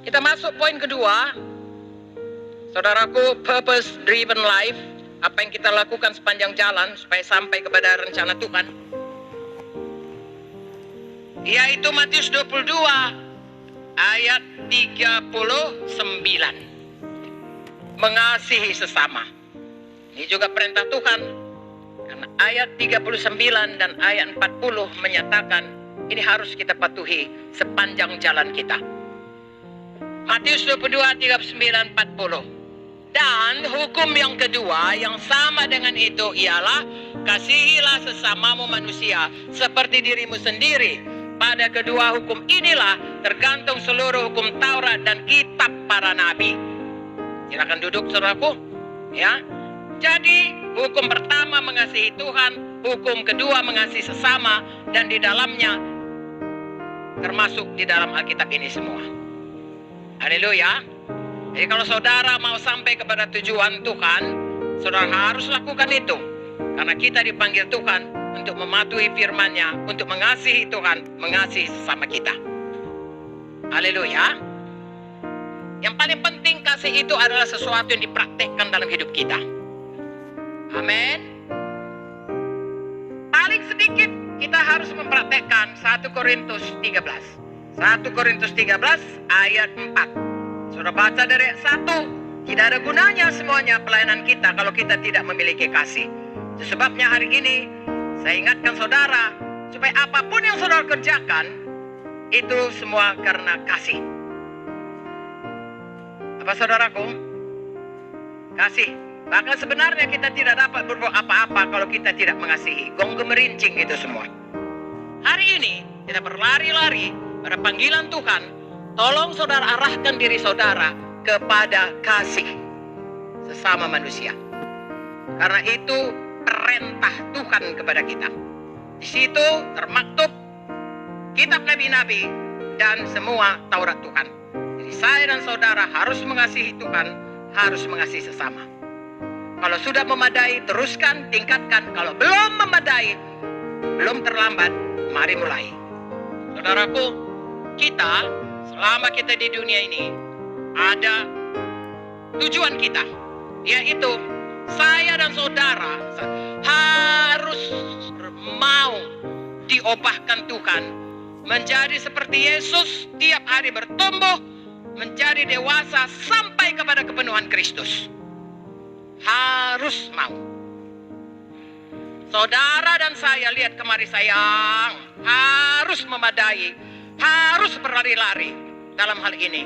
Kita masuk poin kedua. Saudaraku, purpose driven life. Apa yang kita lakukan sepanjang jalan supaya sampai kepada rencana Tuhan. Yaitu Matius 22 ayat 39. Mengasihi sesama. Ini juga perintah Tuhan. Karena ayat 39 dan ayat 40 menyatakan ini harus kita patuhi sepanjang jalan kita. Matius 22, 39, 40. Dan hukum yang kedua yang sama dengan itu ialah kasihilah sesamamu manusia seperti dirimu sendiri. Pada kedua hukum inilah tergantung seluruh hukum Taurat dan kitab para nabi. Silakan duduk saudaraku. Ya. Jadi hukum pertama mengasihi Tuhan, hukum kedua mengasihi sesama, dan di dalamnya termasuk di dalam Alkitab ini semua. Haleluya. Jadi kalau saudara mau sampai kepada tujuan Tuhan, saudara harus lakukan itu. Karena kita dipanggil Tuhan untuk mematuhi firman-Nya, untuk mengasihi Tuhan, mengasihi sesama kita. Haleluya. Yang paling penting kasih itu adalah sesuatu yang dipraktekkan dalam hidup kita. Amin. Paling sedikit kita harus mempraktekkan 1 Korintus 13. 1 Korintus 13 ayat 4. Sudah baca dari ayat 1. Tidak ada gunanya semuanya pelayanan kita kalau kita tidak memiliki kasih. Sebabnya hari ini saya ingatkan saudara supaya apapun yang saudara kerjakan itu semua karena kasih. Apa saudaraku? Kasih. Bahkan sebenarnya kita tidak dapat berbuat apa-apa kalau kita tidak mengasihi. Gong gemerincing itu semua. Hari ini kita berlari-lari pada panggilan Tuhan. Tolong saudara arahkan diri saudara kepada kasih sesama manusia. Karena itu perintah Tuhan kepada kita. Di situ termaktub kitab nabi-nabi dan semua Taurat Tuhan. Jadi saya dan saudara harus mengasihi Tuhan, harus mengasihi sesama. Kalau sudah memadai, teruskan, tingkatkan. Kalau belum memadai, belum terlambat, mari mulai. Saudaraku, kita selama kita di dunia ini ada tujuan kita, yaitu saya dan saudara harus mau diubahkan Tuhan menjadi seperti Yesus, tiap hari bertumbuh menjadi dewasa sampai kepada kepenuhan Kristus. Harus mau. Saudara dan saya, lihat kemari sayang, harus memadai, harus berlari-lari dalam hal ini,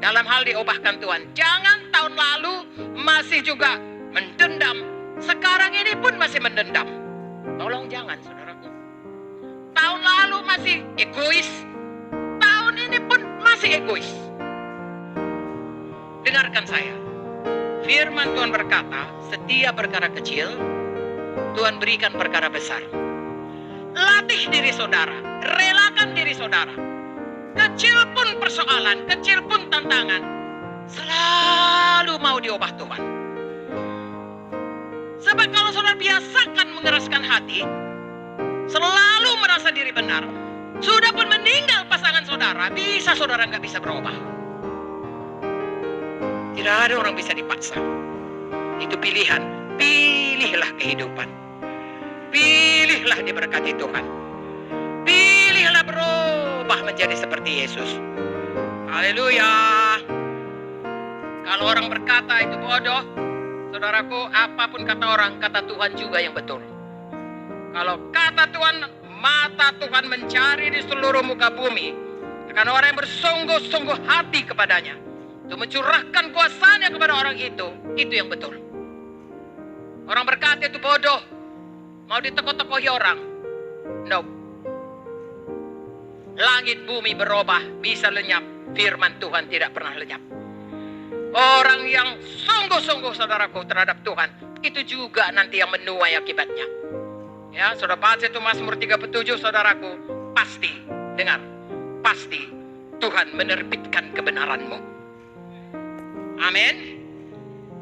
dalam hal diubahkan Tuhan. Jangan tahun lalu masih juga mendendam, sekarang ini pun masih mendendam. Tolong jangan saudaraku. Tahun lalu masih egois, tahun ini pun masih egois. Dengarkan saya. Firman Tuhan berkata, setiap perkara kecil Tuhan berikan perkara besar. Latih diri saudara, relakan diri saudara. Kecil pun persoalan, kecil pun tantangan, selalu mau diubah Tuhan. Sebab kalau saudara biasakan mengeraskan hati, selalu merasa diri benar, sudah pun meninggal pasangan saudara, bisa saudara nggak bisa berubah. Tidak ada orang bisa dipaksa. Itu pilihan. Pilihlah kehidupan. Pilihlah diberkati Tuhan. Pilihlah berubah menjadi seperti Yesus. Haleluya. Kalau orang berkata itu bodoh, saudaraku, apapun kata orang, kata Tuhan juga yang betul. Kalau kata Tuhan, mata Tuhan mencari di seluruh muka bumi akan orang yang bersungguh-sungguh hati kepadanya, untuk mencurahkan kuasanya kepada orang itu yang betul. Orang berkata itu bodoh, mau ditekoh-tekohi orang. No. Langit bumi berubah, bisa lenyap, firman Tuhan tidak pernah lenyap. Orang yang sungguh-sungguh saudaraku terhadap Tuhan, itu juga nanti yang menuai akibatnya. Ya, saudara baca itu Mazmur 37 saudaraku, pasti, dengar, pasti Tuhan menerbitkan kebenaranmu. Amin.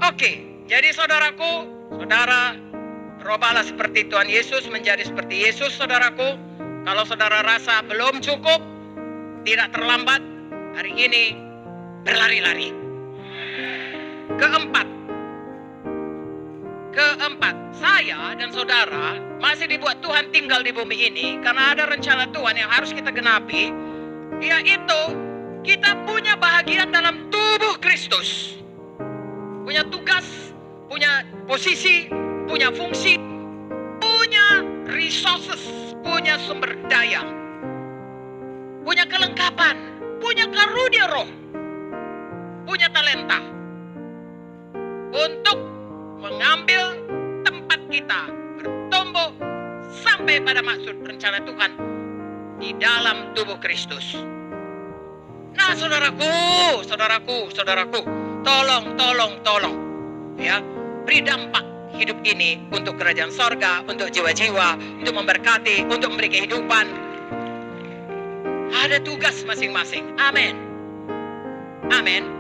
Oke, jadi saudaraku, saudara berubahlah seperti Tuhan Yesus, menjadi seperti Yesus saudaraku. Kalau saudara rasa belum cukup, tidak terlambat, hari ini berlari-lari. Keempat, saya dan saudara masih dibuat Tuhan tinggal di bumi ini karena ada rencana Tuhan yang harus kita genapi, yaitu kita punya bahagian dalam tubuh Kristus. Punya tugas, punya posisi, punya fungsi, punya resources, punya sumber daya, punya kelengkapan, punya karunia roh, punya talenta untuk mengambil tempat kita bertumbuh sampai pada maksud rencana Tuhan di dalam tubuh Kristus. Nah, saudaraku, tolong, ya, beri dampak hidup ini untuk kerajaan sorga, untuk jiwa-jiwa, untuk memberkati, untuk memberi kehidupan. Ada tugas masing-masing. Amin.